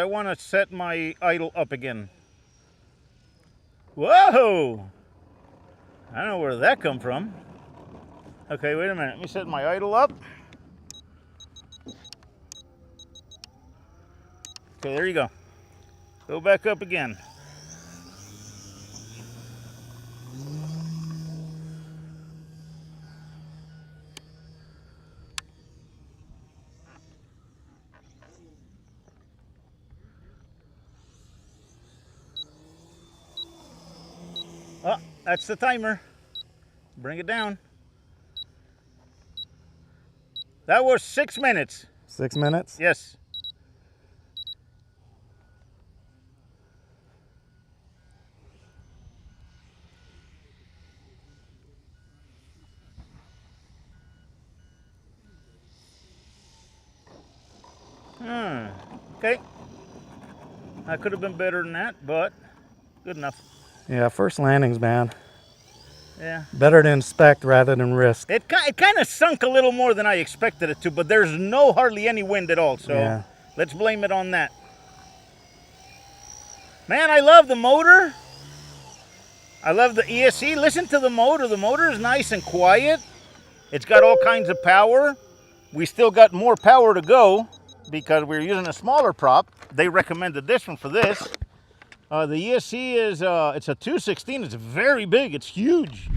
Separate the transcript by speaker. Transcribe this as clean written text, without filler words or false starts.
Speaker 1: I want to set my idle up again. Whoa! I don't know where that come from. Okay, wait a minute. Let me set my idle up. Okay, there you go. Go back up again. Oh, that's the timer. Bring it down. That was 6 minutes.
Speaker 2: 6 minutes?
Speaker 1: Yes. Okay. That could have been better than that, but good enough.
Speaker 2: Yeah, first landings, man.
Speaker 1: Yeah.
Speaker 2: Better to inspect rather than risk.
Speaker 1: It kind of sunk a little more than I expected it to, but there's hardly any wind at all, so
Speaker 2: Yeah.
Speaker 1: Let's blame it on that. Man, I love the motor. I love the ESC. Listen to the motor. The motor is nice and quiet. It's got all kinds of power. We still got more power to go because we're using a smaller prop. They recommended this one for this. The ESC is it's a 216. It's very big. It's huge.